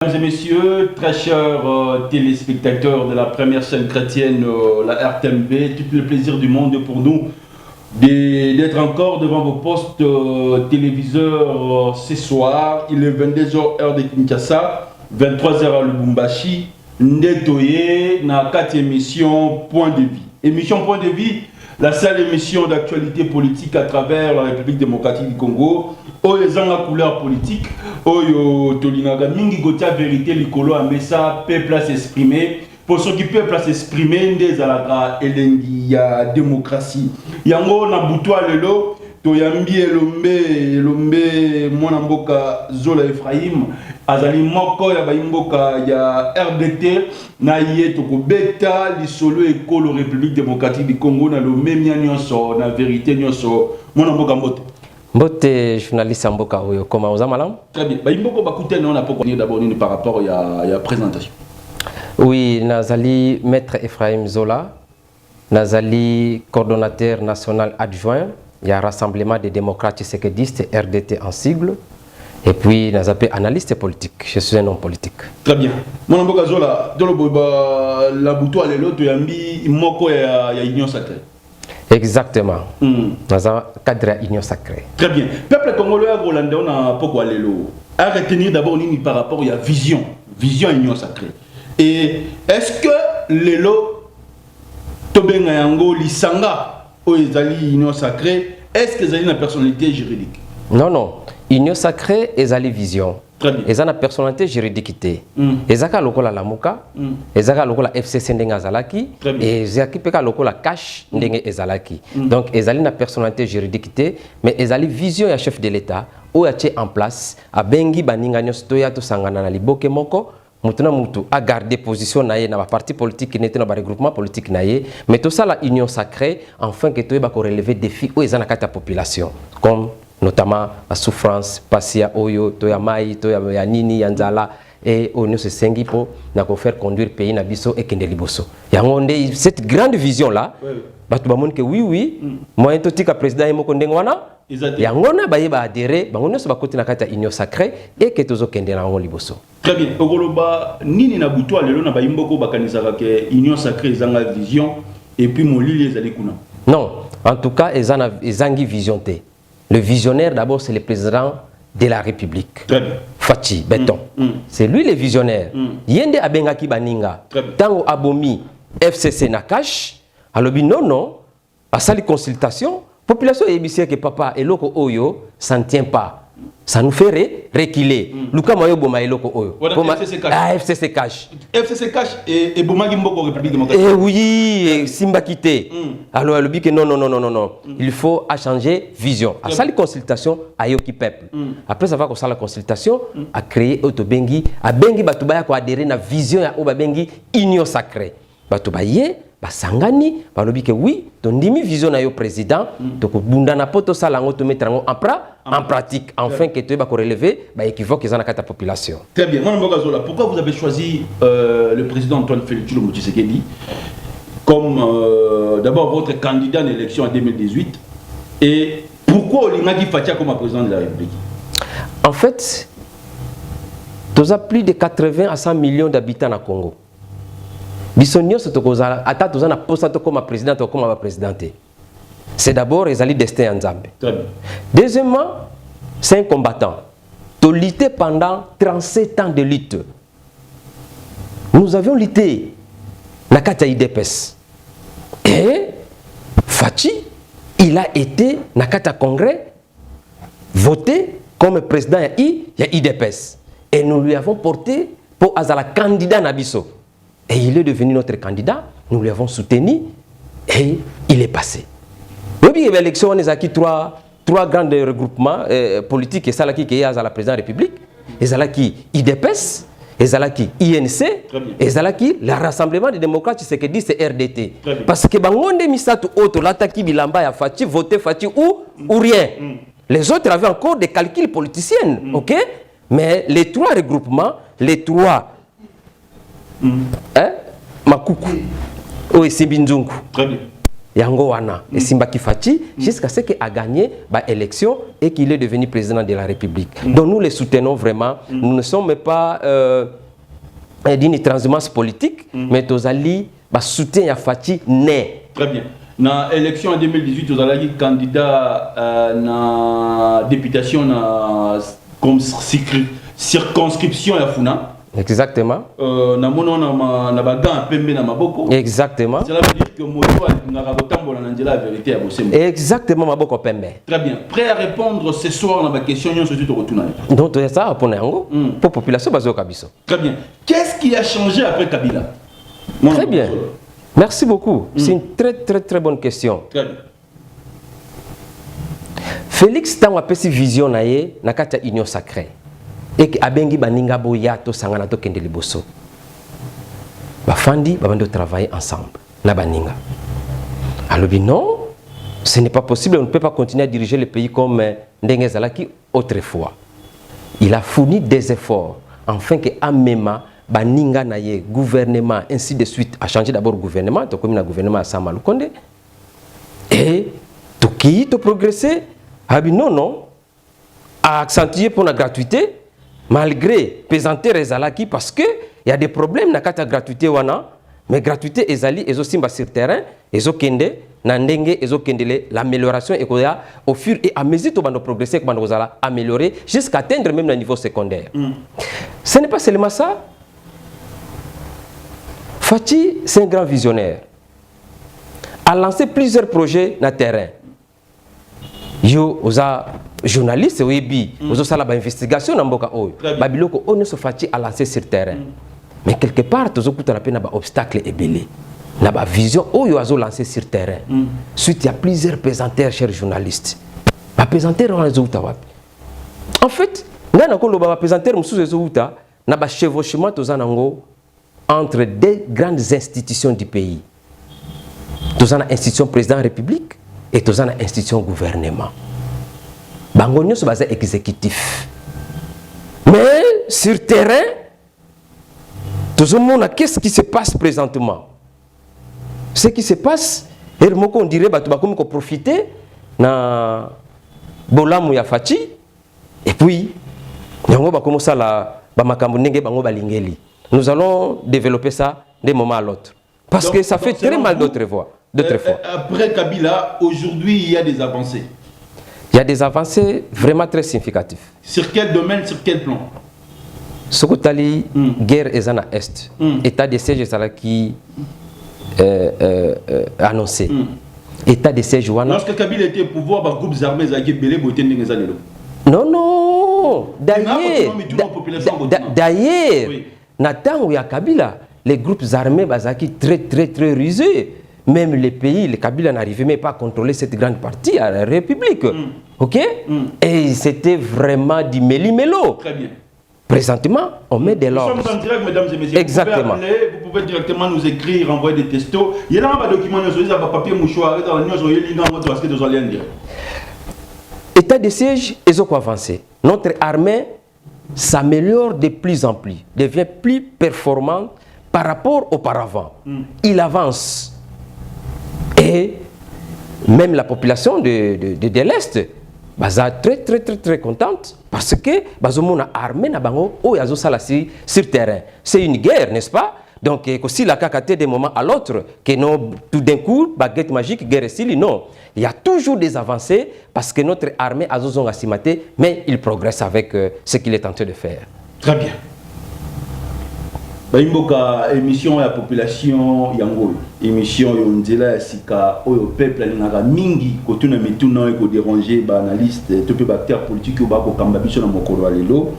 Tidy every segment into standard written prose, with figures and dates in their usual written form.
Mesdames et messieurs, très chers téléspectateurs de la première chaîne chrétienne, la RTMB, tout le plaisir du monde pour nous d'être encore devant vos postes téléviseurs ce soir. Il est 22h heure de Kinshasa, 23h à Lubumbashi, Ndetoye, na 4e émission Point de vie. Émission Point de vie, la seule émission d'actualité politique à travers la République démocratique du Congo. Oyo zanga couleur politique, oyo tolinaga mingi gotia vérité likolo amesa peuple s'exprimer. Pour ceux qui peuple s'exprimer des alaka elengi ya démocratie. Yango na butwa lelo toyambi elombe mwana mboka Zola Ephraim azali moko ya baimboka ya RDT na ye tokobeta lisolo ekolo République démocratique du Congo na lombe mia nyonso na vérité nyonso mwana mboka mbote. Mbote journaliste Mboka Oyo, comment vous allez? Très bien. Baimboka bakute non na poko d'abord par rapport à la présentation. Oui, Nazali maître Ephraim Zola, Nazali coordonnateur national adjoint, il y a Rassemblement des démocrates séquedistes RDT en sigle. Et puis, nous avons analyste politique. Je suis un homme politique. Très bien. Mon Mboka Zola, dans le la bouton à l'autre, il y a un moko ya union sacrée. Exactement. Dans un cadre union sacrée. Très bien. Peuple congolais Rolanda, on a pourquoi l'élo. À retenir d'abord par rapport à la vision. Vision union sacrée. Et est-ce que l'élo, Tobenga Yango, Lisanga, ou Ezali union sacrée, est-ce que Ezali une personnalité juridique? Non, non. Union sacrée, Ezali vision. Très bien. Ezana personnalité juridique. Ezaka lokola lamuka, ezaka lokola FCC ndenga zalaki, et ezaki peka lokola cash ndenga ezalaki. Donc ezali na personnalité juridique, mais ezali vision ya chef de l'État ou ya en place a bengi baninga nyonso ya to sangana na liboke moko. Mutuna mutu a gardé position naie na ba parti politique qui n'était na ba regroupement politique naie, mais tout ça la union sacrée afin que to ba ko relever défi ou ezana kata population comme notamment la souffrance, passia oyo, toya mai, toya nini, yanzala, et on se sengi pour faire conduire le pays nabiso et kende liboso. Yangonde cette grande vision là, batu bamone que oui, moi to tika président yemo kondengwana, yangona baye ba adhérer, bangono so ba côté na kata union sacrée et que tozo kende na ngo liboso. Très bien. Ogoloba nini na butwa lelo na bayimboko bakanisaka ke union sacrée zanga vision et puis mon lili ezali kuna. Non, en tout cas ezangi vision té. Le visionnaire, d'abord, c'est le président de la République. Très bien. Fachi, Béton. C'est lui le visionnaire. Yende Abengaki Baninga. Tango Abomi, FCC Nakash, alobi non, à sa consultation, population ébissée que papa et loko oyo, ça ne tient pas. Ça nous fait reculer. Luka Mayo Boma et loko oyo. FCC Cash. FCC Cash et Boma Gimboko République démocratique. Eh oui, Simba Kité. Alors, elle dit que non. Il faut changer vision. À ça, la consultation, à Yoki Peuple. Après avoir fait la consultation, à créer Otobengi, à Bengi Batubaya, à adhérer à la vision à Obabengi, union sacrée. Batubaye, Basangani, balobi que oui, ton demi vision à yo président, donc bundana poto salango te mettre en pratique, afin que tu vas relever, équivoque qu'ils ont la population. Très bien. Pourquoi vous avez choisi le président Antoine Félix Tshilombo Tshisekedi comme d'abord votre candidat à l'élection en 2018 et pourquoi Olingaki Fatia comme président de la République? En fait, tu as plus de 80 à 100 millions d'habitants au Congo. C'est d'abord les destin en Zambie. Deuxièmement, c'est un combattant. Tu as lutté pendant 37 ans de lutte. Nous avions lutté la Kata IDPS. Et Fachi, il a été dans Kata Congrès voté comme président de IDPS. Et nous lui avons porté pour Azala candidat Nabiso. Et il est devenu notre candidat, nous lui avons soutenu et il est passé. Oui, l'élection, on a trois grands regroupements politiques et ça qui est à la présidence de la République, et ça qui IDPS, et ça qui INC, et ça qui le Rassemblement des démocrates, c'est que dit c'est RDT. Parce que bangonde misatu auto l'attaque bilamba ya Fachi voter Fachi ou rien. Les autres avaient encore des calculs politiciens, ok? Mais les trois regroupements, les trois Makoukou. Oui, c'est Binzungu. Très bien. Yango wana et Simbaki Fati jusqu'à ce qu'il a gagné l'élection et qu'il est devenu président de la République. Donc nous les soutenons vraiment. Nous ne sommes pas d'une transhumance politique, mais Tozali soutien à Fati né. Très bien. Dans l'élection en 2018, Tozali candidat à la députation comme circonscription à Funa. Exactement. Exactement. Cela veut dire que Moto a la vérité à Bossé. Exactement, Maboko Pembe. Très bien. Prêt à répondre ce soir à ma question, nous sommes retournés. Donc, ça va pour la population bazo Kabiso. Très bien. Qu'est-ce qui a changé après Kabila? Très bien. Merci beaucoup. C'est une très bonne question. Très bien. Félix Tango a pesi vision naie na kata union sacrée. Et abengi baninga boya to sangana to kende liboso. Bafandi babando travailler ensemble na baninga. Alors non, ce n'est pas possible, on ne peut pas continuer à diriger le pays comme Ndenge Zalaki autrefois. Il a fourni des efforts afin que Amema baninga naye gouvernement ainsi de suite a changé d'abord gouvernement, to comme na gouvernement à Samalu Konde. Et to qui to progresser, abi non a accentué pour la gratuité. Malgré pesanter Ezalaki parce que il y a des problèmes na kata gratuité wana, mais gratuité ezali ezo simba sur terrain, ezo kende na ndenge ezo kendele l'amélioration ekoya au fur et à mesure to bando progresser comme ozala améliorer jusqu'à atteindre même le niveau secondaire. Ce n'est pas seulement ça. Fati, c'est un grand visionnaire. A lancé plusieurs projets na terrain. Yo oza journaliste webi ozo sala ba investigation na mboka oyo babiloko ono so Fati a lancé sur terrain mais quelque part tozo kutana pe na ba obstacle ebele na ba vision oyo azo lancé sur terrain suite il y a plusieurs présenteurs chers journalistes ba présenteurs on azo utawapi en fait ngana ko lo ba présenteurs mususu ezo uta na ba chevauchement toza nango entre deux grandes institutions du pays toza na institution président de la République et toza na institution gouvernement. Bango nyonso baza exécutif. Mais sur terrain, qu'est-ce qui se passe présentement? Ce qui se passe, on dirait que profiter na bolamu ya Fati et puis nous allons développer ça d'un moment à l'autre. Parce que ça fait très mal d'autres fois. Après Kabila, aujourd'hui, il y a des avancées. Il y a des avancées vraiment très significatives. Sur quel domaine, sur quel plan? Sokotali, guerre est en Est. État de siège qui annoncé. État de siège. Lorsque Kabila était au pouvoir, les groupes armés ont belé boté n'engazalelo. Non. D'ailleurs, Nathan ou Kabila, les groupes armés bazaki très rusés. Même les pays, les Kabila n'arrivaient même pas à contrôler cette grande partie à la République. Ok? Et c'était vraiment du méli-mélo. Très bien. Présentement, on met de l'ordre. Nous sommes en direct, mesdames et messieurs. Exactement. Vous pouvez directement nous écrire, envoyer des textos. Il y a un document, il y a un papier mouchoir, État de siège, ils ont avancé. Notre armée s'améliore de plus en plus, devient plus performante par rapport auparavant. Il avance. Et même la population de l'Est est très contente parce que nous armé sur terrain. C'est une guerre, n'est-ce pas? Donc, si la cacaté d'un moment à l'autre, que non, tout d'un coup, baguette magique, guerre et non. Il y a toujours des avancées parce que notre armée a assimaté, mais il progresse avec ce qu'il est en train de faire. Très bien. Baimboka émission à la population yango émission yonzela sika oyo peuple n'aga mingi kotuna mituna eko déranger ba analyste to pe acteur politique ba ko kamba biso na mokolo alelo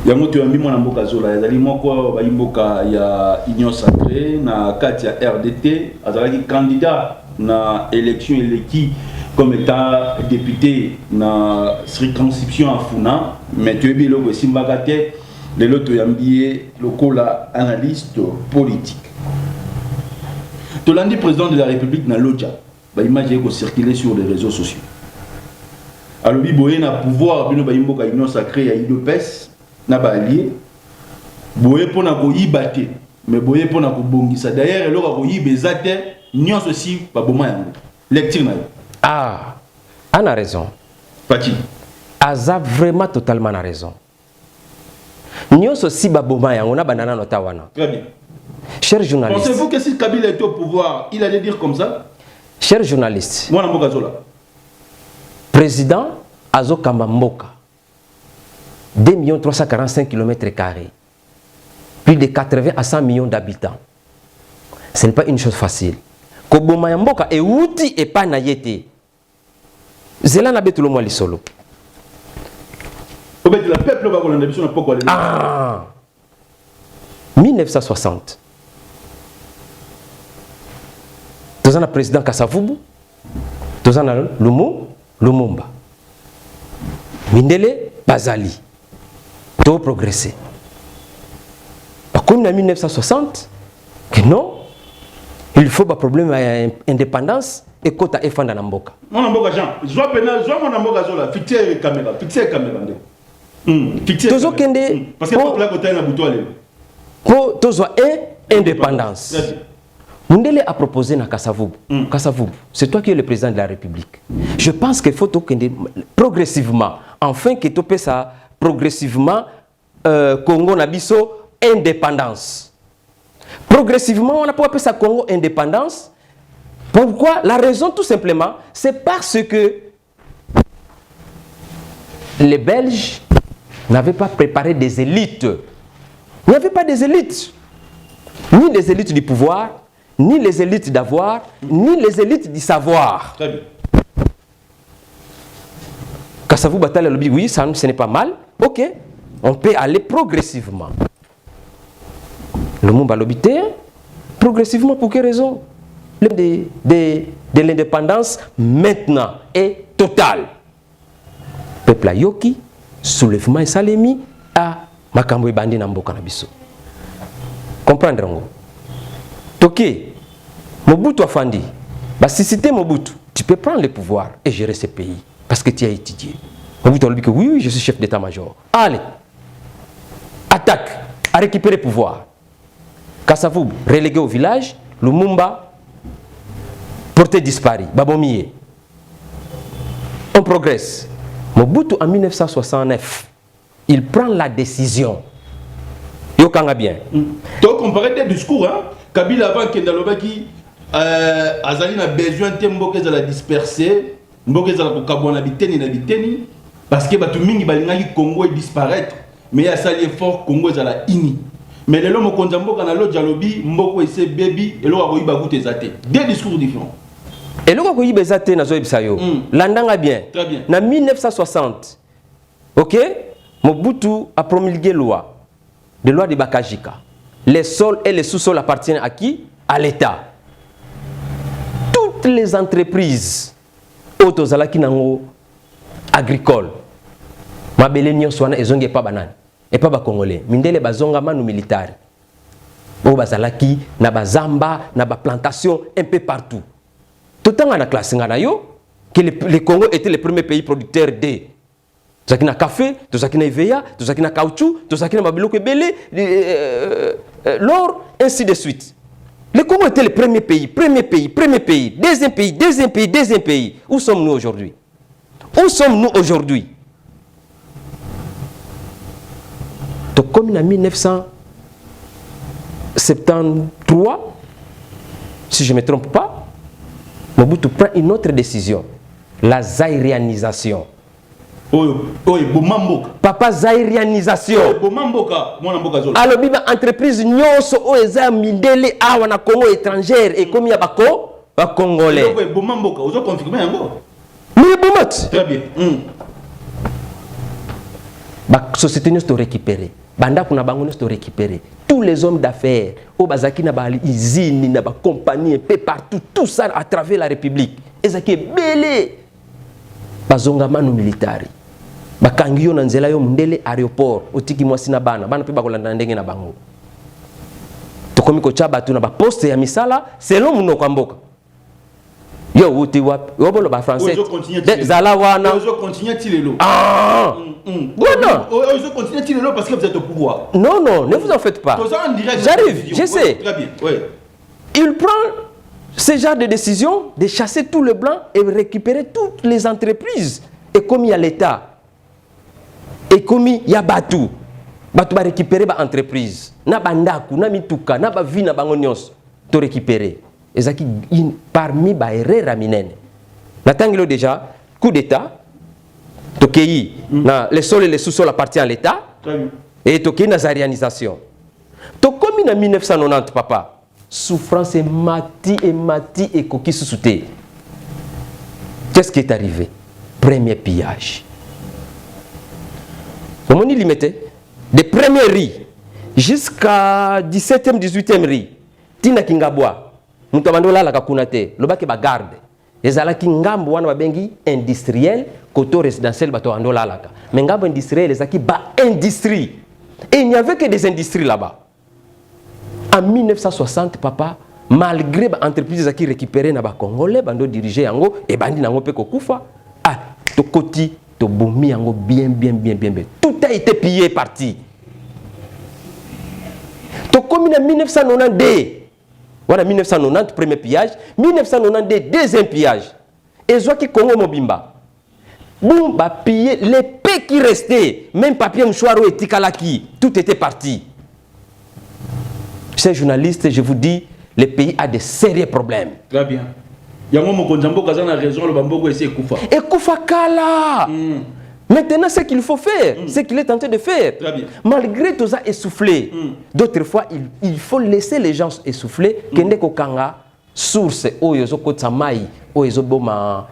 yango to yambi mwana mboka zola yazali moko baimboka ya union sacrée na kati ya RDT azalaki candidat na élection éleki comme état député na circonscription à Funa mais tu bi lo simbagate les loto yambié lokola analyste politique. Tolandi président de la République na Lodja, ba image ko circuler sur les réseaux sociaux. Alors biboye na pouvoir bino ba imboka union sacrée ya IDPS na ba allié. Boye pona ko yibate, mais boye pona ko bongisa. D'ailleurs eloko ko yibezate nous aussi pas bon lecture. Ah, on a raison. Fati. Aza vraiment totalement a raison. Nous aussi pas bon on a banana notawana. Très bien. Chers journalistes. Pensez-vous que si Kabila était au pouvoir, il allait dire comme ça? Chers journalistes. Moi, Mogazola. Président Azo Kamamboka. 2 345 km². Plus de 80 à 100 millions d'habitants. Ce n'est pas une chose facile. Koboma Mboka et Outi et pas Nayete. Zela na betulo mwa lisolo. Le peuple va voler l'ambition de pourquoi. Ah 1960. Tous un président Kasavubu. Tous un Lumumba. Mindele Bazali. Tout progressé. Comme en 1960, que non, il faut pas problème d'indépendance et quota Efanda Namboka. Mon Namboka Jean, je vois mon Namboka Zola, fixer caméra. Tozo kende. Parce que pour la côté na bouton aller. Pour tozo indépendance. Mundele a proposé na Kasavubu. Kasavubu, c'est toi qui es le président de la République. Je pense qu'il faut progressivement, enfin que tu ça progressivement Congo Nabiso indépendance. Progressivement, on a pas appelé ça Congo indépendance. Pourquoi? La raison tout simplement, c'est parce que les Belges n'avaient pas préparé des élites. Il n'y avait pas des élites. Ni les élites du pouvoir, ni les élites d'avoir, ni les élites du savoir. Très bien. Kassavou Batal lobby, oui, ça, ce n'est pas mal. Ok, on peut aller progressivement. Le monde va l'obiter progressivement pour quelle raison? De l'indépendance maintenant est totale. Peuple a yoki, soulèvement et salemi à Makambo et Bandi Namboka Nabiso. Comprendre? Toké, Mobutu Afandi, bah si c'était Mobutu, tu peux prendre le pouvoir et gérer ce pays parce que tu as étudié. Mobutu a dit que oui, je suis chef d'état-major. Allez, attaque, à récupérer le pouvoir. Kassavou, relégué au village, Lumumba, porté disparu, Babomie. On progresse. Mobutu en 1969, il prend la décision. Yokanga bien. Donc on parlait des discours, hein? Kabila avant Kendalobaki, Azali a besoin de Mboke za la disperser, Mboke za la Kokabwana biteni na biteni, parce que batu mingi balinga Congo disparaître, mais il y a ça l'effort Congo za la ini. Mais les hommes qui ont na lo dialobi mboko ese baby et lo akoyiba goute zate. Deux discours différents. Et lo akoyiba zate na zo ibisayo. Landanga bien. Très bien. Na 1960. OK? Mobutu a promulgué loi. De loi de Bakajika. Les sols et les sous-sols appartiennent à qui? À l'État. Toutes les entreprises autozalaki nango agricoles. Mabele nyonswana ezonge pa banane. Et pas congolais. Mindele bazonga manu militaire. Bo bazalaki na bazamba na ba plantation un peu partout. Tout temps na classe ngana yo que le Congo était le premier pays producteur de tozaki na café, tozaki na Ivea, tozaki na caoutchouc, tozaki na babiloko ebele, l'or, ainsi de suite. Le Congo était le premier pays, deuxième pays. Où sommes-nous aujourd'hui? Où sommes-nous aujourd'hui? Donc, comme en 1973, si je ne me trompe pas, Mobutu prend une autre décision, la zaïrianisation. Papa zaïrianisation. Alors, biba entreprise nyonso o eza mindele awa na Congo étrangère et comme ya bako ba congolais. Mais bomot. Très bien. Ba société nous to récupérer. Banda kuna bango nous to récupérer. Tous les hommes d'affaires, au bazaki na ba usine na ba compagnie un peu partout, tout ça à travers la République. Ezaki belé. Bazonga manu militari. Bakangi yo na nzela yo mundele aéroport otiki mwasi na bana pe bakolanda ndenge na bango tokomi ko chaba tu na ba poste ya misala selon munoko mboka yo wuti wapi yo bolo ba français zala wana ozo continuer tilelo non ozo continuer tilelo parce que vous êtes au pouvoir. Non, ne vous en faites pas. J'arrive, je sais. Très bien. Oui. Il prend ce genre de décision, de chasser tout le blanc et récupérer toutes les entreprises. Et comme il y a l'État, et comme il y a Batou, Batou va récupérer les entreprises. Na bandaku, na mituka, na ba vi na bangonyos, to récupérer. Et ça qui parmi ba erreur raminene. Natangelo déjà coup d'état. Tokei na les sols et les sous-sols appartiennent à l'État. Et Tokei na zarianisation. Tokomi na 1990 papa. Souffrance et mati et coquille sous-souté. Qu'est-ce qui est arrivé? Premier pillage. Comment on y limité? Des premiers riz jusqu'à 17e, 18e riz. Tina Kingabwa. Mutamandola la kakunate. Lobake ba garde. Ezala kingambo wana babengi industriel, koto résidentiel bato andola laka. Mais ngambo industriel ezaki ba industrie. Et il n'y avait que des industries là-bas. En 1960, papa, malgré l'entreprise qui récupérait na ba Congolais, bando dirigé yango et bandi nango pe kokufa, ah, to koti, to bomi yango bien. Tout a été pillé parti. To comme en 1992, voilà 1990 premier pillage, 1992 deuxième pillage. Et zo ki Congo mobimba. Boum, ba pillé les paix qui restaient, même papier mouchoir et tikalaki, tout était parti. Chers journalistes, je vous dis, le pays a de sérieux problèmes. Très bien. Yango Mokonjambo Kazana a raison, le Bambogo essaie Koufa. Et Koufa Kala. Maintenant, ce qu'il faut faire, ce qu'il est tenté de faire. Très bien. Malgré tout ça essoufflé, d'autres fois, il faut laisser les gens essouffler. Kende Kokanga, source, Oyozo Kotsamai, Oyozo Boma,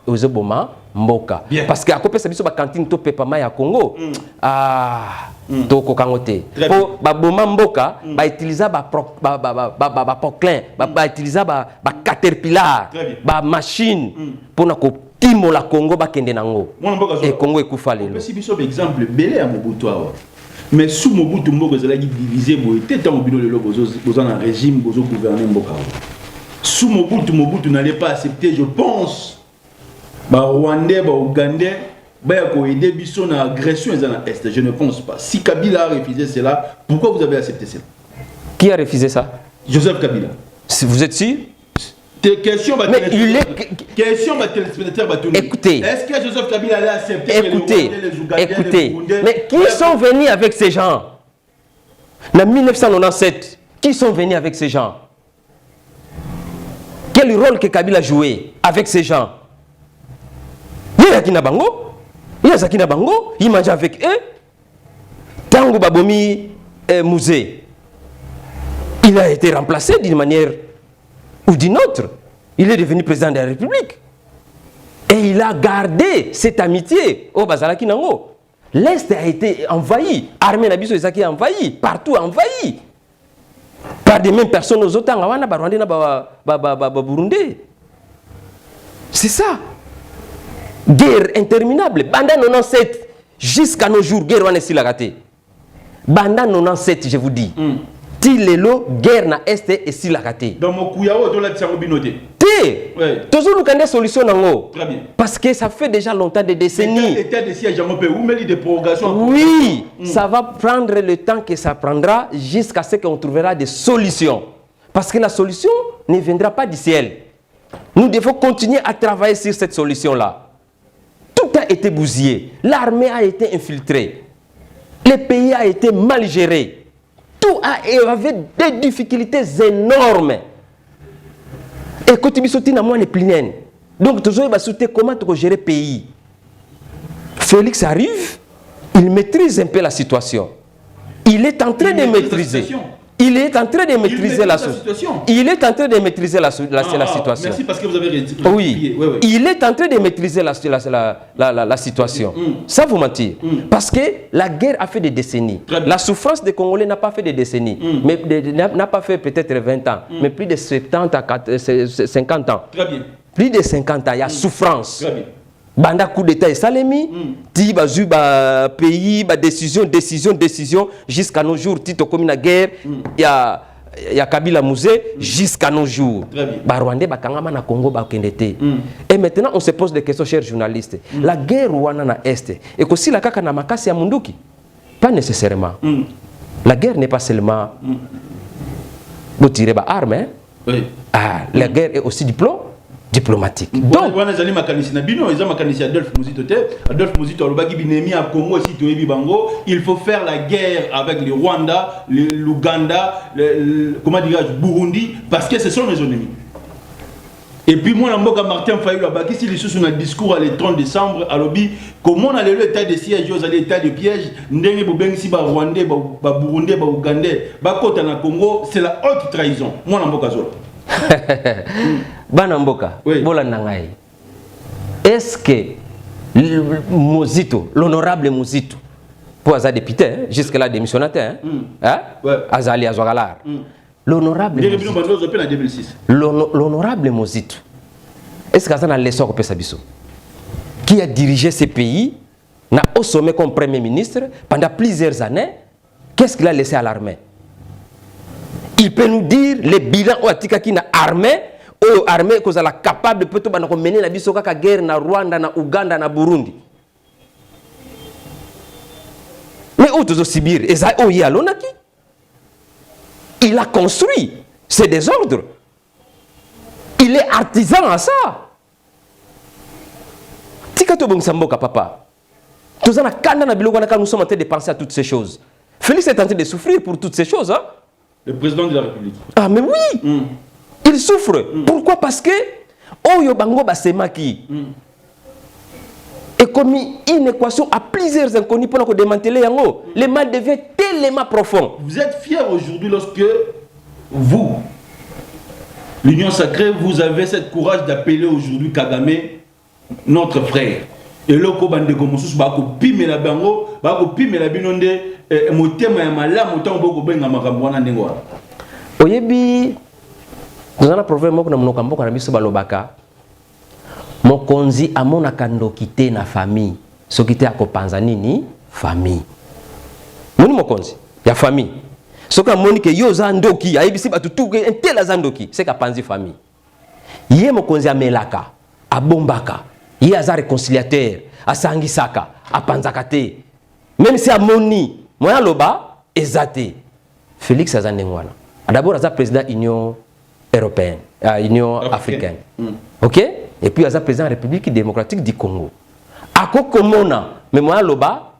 Mboka. Bien. Parce qu'à côté de la cantine to pepa mai à Congo, to kokangote. Pour baboma Mboka, ba utiliser ba poclin, ba utiliser ba caterpillar, ba machine pour na ko timo la Congo ba kende nango. Et Congo ekufa lelo. Si biso exemple belé à Mobutu awa. Mais sous Mobutu Mboka zala divisé boy tétan obino lelo bozo na régime bozo gouverner Mboka. Sous Mobutu n'allait pas accepter, je pense. Bah Rwandais, bah Ougandais, bah aider Bisson à agression dans l'Est. Je ne pense pas. Si Kabila a refusé cela, pourquoi vous avez accepté cela? Qui a refusé ça? Joseph Kabila. Vous êtes sûr? Question, mais il est... Question, écoutez. Est-ce que Joseph Kabila allait accepter écoutez, les Ougandais, écoutez. les Burundais? Mais qui sont venus avec ces gens? En 1997, qui sont venus avec ces gens? Quel rôle que Kabila a joué avec ces gens? Il y a Zakina Bango, il mange avec eux. Tango Babomi Musée, il a été remplacé d'une manière ou d'une autre. Il est devenu président de la République. Et il a gardé cette amitié au Bazalaki Nango. L'Est a été envahi. Armée Nabiso Ezaki a envahi. Partout envahi. Par des mêmes personnes aux autres. C'est ça. Guerre interminable. Banda 97 jusqu'à nos jours, guerre wana si la raté. Banda 97, je vous dis. Tilelo guerre na est et si la raté. Dans mon kouyao to la tsango binoté. Té. Toujours nous connaît solution nango. Très bien. Parce que ça fait déjà longtemps des décennies. État de siège on peut où mais des prorogations. Oui, ça va prendre le temps que ça prendra jusqu'à ce qu'on trouvera des solutions. Parce que la solution ne viendra pas du ciel. Nous devons continuer à travailler sur cette solution-là. Tout a été bousillé. L'armée a été infiltrée. Le pays a été mal géré. Tout avait des difficultés énormes. Et quand tu me à moi, les pliniennes. Donc, tu vas comment tu gérer le pays. Félix arrive, il maîtrise un peu la situation. Il est en train de maîtriser. Il est en train de maîtriser la situation. Il est en train de maîtriser la situation. Merci parce que vous avez réussi. Oui. Il est en train de maîtriser la situation. Ça vous mentir. Parce que la guerre a fait des décennies. La souffrance des Congolais n'a pas fait des décennies. Mais n'a pas fait peut-être 20 ans. Mais plus de 70 à 50 ans. Très bien. Plus de 50 ans, il y a souffrance. Très bien. Banda coup d'état et salemi, ti bazu ba pays, ba décision jusqu'à nos jours, tito comme la guerre, il y a Kabila Musée jusqu'à nos jours. Ba Rwandais ba kangama na Congo ba kendete. Et maintenant on se pose des questions chers journalistes. La guerre wana na est et que si la kaka na makasi ya munduki, pas nécessairement. La guerre n'est pas seulement tirer ba arme, hein? Oui. Ah, la guerre est aussi diplomatique. Donc, Adolphe Muzito, il faut faire la guerre avec le Rwanda, l'Ouganda, comment dirais-je, Burundi, parce que ce sont nos ennemis. Et puis moi, Martin Fayulu, si les choses sont un discours le 30 décembre, à l'objet, comment on a l'état de siège, l'état de piège, Ndenge Bobengi, Rwandais, Burundais, Ougandais, Bakota na Congo, c'est la haute trahison. Moi, Namboka Zola. Banamboka, oui. Est-ce que Muzito, l'honorable Muzito, pour Aza député, jusque-là démissionnaire, Azali Azogalar, l'honorable Muzito, est-ce que Azana Lesso Sabiso, qui a dirigé ce pays, n'a au sommet comme Premier ministre pendant plusieurs années, qu'est-ce qu'il a laissé à l'armée? Il peut nous dire les bilans qui n'a armée, ou armée que la capable de mener la bisoka guerre na Rwanda, na Ouganda, na Burundi. Mais où tous Sibir, il a construit ces désordres. Il est artisan à ça. Tikato Bongsamboka papa. Nous sommes en train de penser à toutes ces choses. Félix est en train de souffrir pour toutes ces choses. Hein? Le président de la République. Ah mais oui, il souffre. Pourquoi? Parce que Oyo Bango Basemaki est commis une équation à plusieurs inconnus pour démanteler Yango. Le mal devient tellement profond. Vous êtes fiers aujourd'hui lorsque vous, l'Union Sacrée, vous avez cette courage d'appeler aujourd'hui Kagame notre frère. Et là, quand vous avez la bango, la binonde, oyebi nous avons problème moko na monokambo na biso balobaka mokonzi amona kandoki te na famille soki te akopanza nini famille moni mokonzi ya famille soki amoni ke yo za ndoki ayebisi batu tuke entela za ndoki c'est ka panzi famille ye mokonzi amelaka abombaka ye aza réconciliateur asangisaka apanzaka te même si amoni moya loba ezate Félix Azandengwana. D'abord, il est président de l'Union européenne, Union africaine. Ok? Et puis, il est président de la République démocratique du Congo. À Kokomona, mais moi, Loba,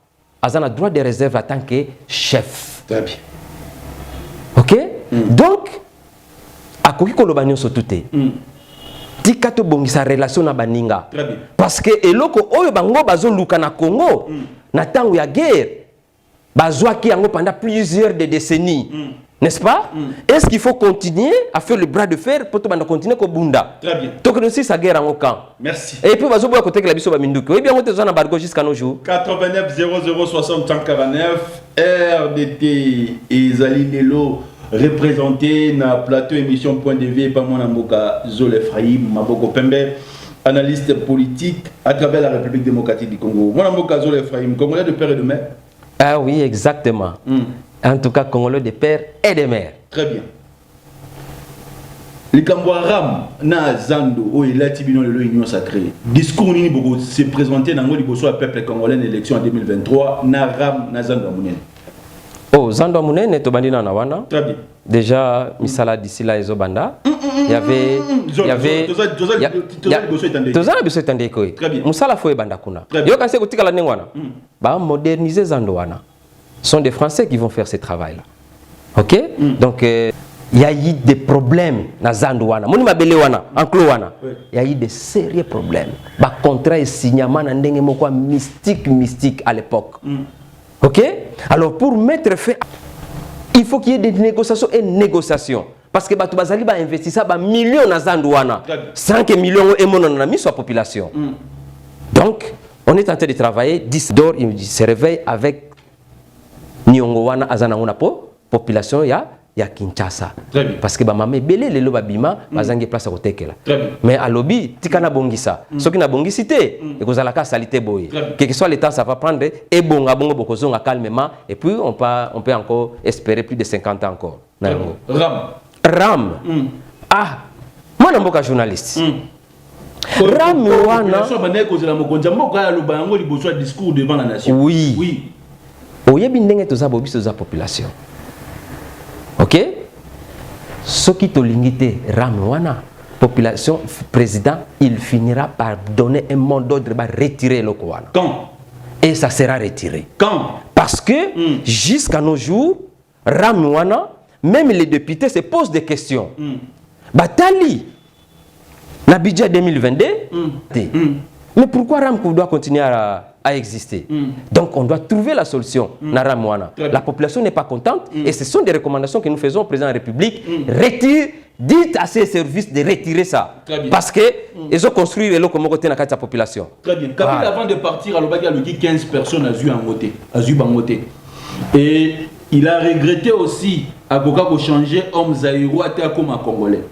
il a le droit de réserve en tant que chef. Très bien. Ok? Donc, à Kokomona, nous sommes tous. Tikato bongi sa relation na baninga. Très bien. Parce que, eloko, oyo bango bazo luka na Congo, na tango ya guerre. Pendant plusieurs décennies, n'est-ce pas? Est-ce qu'il faut continuer à faire le bras de fer pour continuer à Bunda? Très bien. Donc, nous sommes à guerre en camp. Merci. Et puis, nous avons côté que la biso baminduki. Oui, bien, on est en embargo jusqu'à nos jours. 89 00 60 49 RDT et Zali Lelo représenté na plateau émission Point de Vie par mon Amboka Zol Ephraim Maboko Pembe, analyste politique à travers la République démocratique du Congo. Mon Amboka Zol Ephraim, Congolais de père et de mère. Ah oui, exactement. En tout cas, Congolais de père et de mère. Très bien. Les Cambouaram, na Zando, ou il a tibino l'Union Sacrée. Discours ni beaucoup se présenter dans le peuple congolais en élection en 2023. Na Ram, na Zando Amounen. Oh, Zando Amounen est au bandina na wana. Très bien. Déjà, Misala d'ici là, Ezobanda. Il y avait. Très bien. Musala Foye Bandakuna. Yo quand c'est que tu as la nengwana. Bah moderniser Zandoana. Ce sont des Français qui vont faire ce travail-là. Ok? Donc, il y a eu des problèmes dans Zandoana. Moni Mabelewana, en Cloana. Il y a eu des sérieux problèmes. Bah contrat et signalement n'endenge moko mystique à l'époque. Ok? Alors pour mettre fin, il faut qu'il y ait des négociations et négociations. Parce que Batu Bazali va investir ça, millions dans Zandoana. 5 millions et mon ami sur la population. Donc, on est en train de travailler. 10 d'or, il se réveille avec Nyongowana Azanangona population ya Kinshasa. Parce que maman belé les lobabima bazangi place à côté là. Mais à lobby tikana bongisa. Ce qui na bongicité et que zalaka salité boy. Quel que soit le temps ça va prendre et bonga bongo bokozonga calmement et puis on peut encore espérer plus de 50 ans encore. Ram. Ah, moi n'amboka journaliste. Ram wana. Oui. Oui. Oyebi ndenge toza bobiso za population. Ok? Ce qui te limite, Ramwana, population, président, il finira par donner un mot d'ordre, va retirer le Kouana. Quand? Et ça sera retiré. Quand? Parce que jusqu'à nos jours, Ramwana, même les députés se posent des questions. Batali, le budget 2022, mais pourquoi Ramkou doit continuer à exister? Donc on doit trouver la solution. Ramwana. La population n'est pas contente et ce sont des recommandations que nous faisons au président de la République. Retire, dites à ces services de retirer ça. Parce qu'ils ont construit le côté dans la population. Très bien. Kabila, avant de partir, il a dit 15 personnes à Zubangoté. Et il a regretté aussi à Goka pour changer homme Zaïro à comme un Congolais.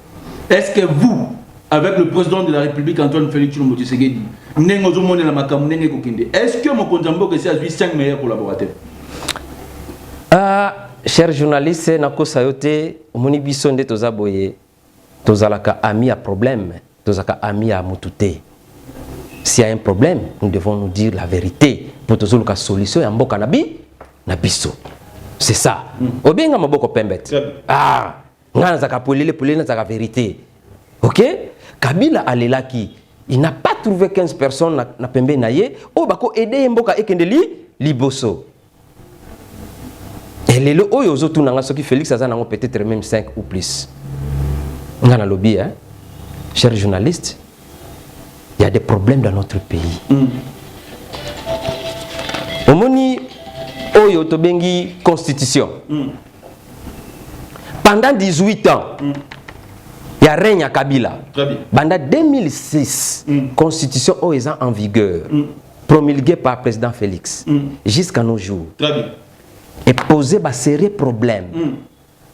Est-ce que vous, avec le président de la République, Antoine Félix Tshilombo Tshisekedi, est-ce que mon Konzambo c'est à 5 meilleurs collaborateurs? Chers journalistes, Nako Sayote, Moni Bissonde Tozaboye, Tozalaka ami à problème, Tozalaka ami à Moutoute. S'il y a un problème, nous devons nous dire la vérité pour Tozoluka solution et en boka nabiso. C'est ça. Obenga maboko pembet. Ah, ngana zaka polele polele zaka vérité. OK? Kabila alelaki, il n'a pas trouvé 15 personnes na pembe naye, o bako aider mboka ekendeli liboso. Et les lots aux autres n'ont qui Félix Azan ont peut-être même 5 ou plus. On a un lobby, hein? Chers journalistes, il y a des problèmes dans notre pays. Au moni Oyo Tobengi Constitution. Pendant 18 ans, il y a règne à Kabila. Pendant 2006, Constitution est en vigueur, promulguée par le président Félix, jusqu'à nos jours. Très bien. Et poser un sérieux problème.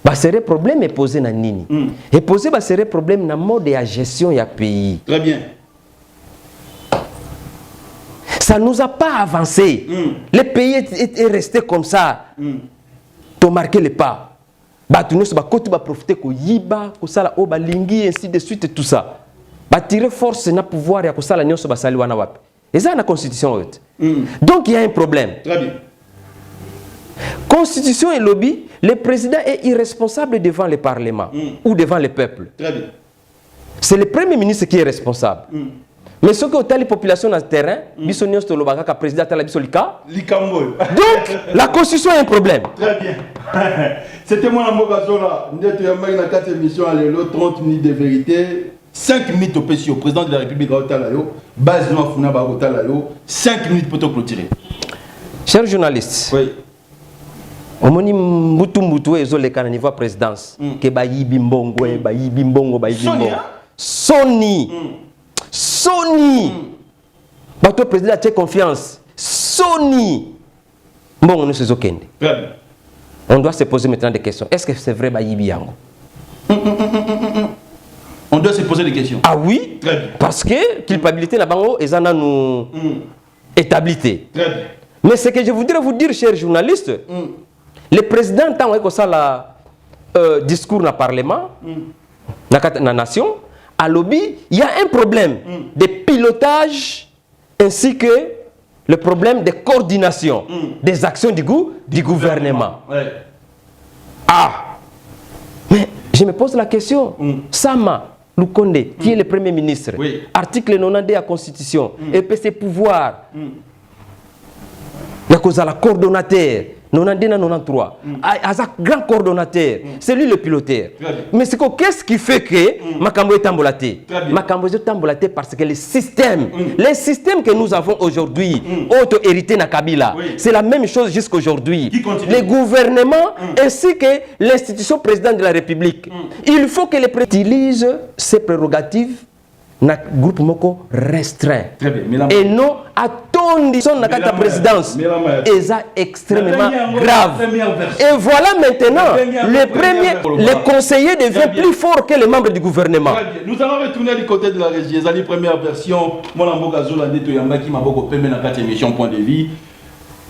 Un sérieux problème est posé dans Nini. Et poser un sérieux problème dans le mode de la gestion du pays. Très bien. Ça ne nous a pas avancé. Le pays est resté comme ça. Tu as marqué le pas. Tu as profité de Yiba, de ainsi de suite, tout ça. Tu as tiré force dans le pouvoir de la et ça, c'est la constitution. Donc, il y a un problème. Très bien. Constitution et lobby, le président est irresponsable devant le Parlement ou devant le peuple. Très bien. C'est le Premier ministre qui est responsable. Mais ce que les populations dans le terrain, le président donc, la Constitution est un problème. Très bien. C'était moi, Mbogazola. Nous avons eu 4 émissions, 30 minutes de vérité. 5 minutes au PC, au président de la République, base de 5 minutes pour te clôturer. Chers journalistes, oui. On moni mbutu mbutu ezo le kana niveau présidence ke bayibi mbongo bayibi mbongo Sony Sony bato président a confiance Sony mbongo nous se zokende. On doit se poser maintenant des questions. Est-ce que c'est vrai bayibi yango? On doit se poser des questions. Ah oui? Très bien. Parce que culpabilité na bango ezana nous établité. Très bien. Mais ce que je voudrais vous dire, chers journalistes, le président, tant que ça, le discours dans le Parlement, dans la nation, à lobby, il y a un problème de pilotage ainsi que le problème de coordination des actions du gouvernement. Ouais. Ah! Mais je me pose la question, Sama Lukonde, qui est le Premier ministre, article 92 de la Constitution, et peut ses pouvoirs, il y a la coordonnateur, 92-93, un grand coordonnateur, c'est lui le piloteur. Mais qu'est-ce qui fait que Makambo est tambolaté? Makambo est tambolaté parce que les systèmes que nous avons aujourd'hui, auto-hérités na Kabila, c'est la même chose jusqu'aujourd'hui. Les gouvernements ainsi que l'institution président de la République. Il faut que les présidents utilisent ces prérogatives dans un groupe moko restreint. Et non à ton disons dans la présidence. Et ça extrêmement grave. Et voilà maintenant, le conseiller devient plus fort que les membres du gouvernement. Nous allons retourner du côté de la régie. La première version, mon amboka zola neto yamba qui m'a beaucoup permis dans 4 émissions point de vie.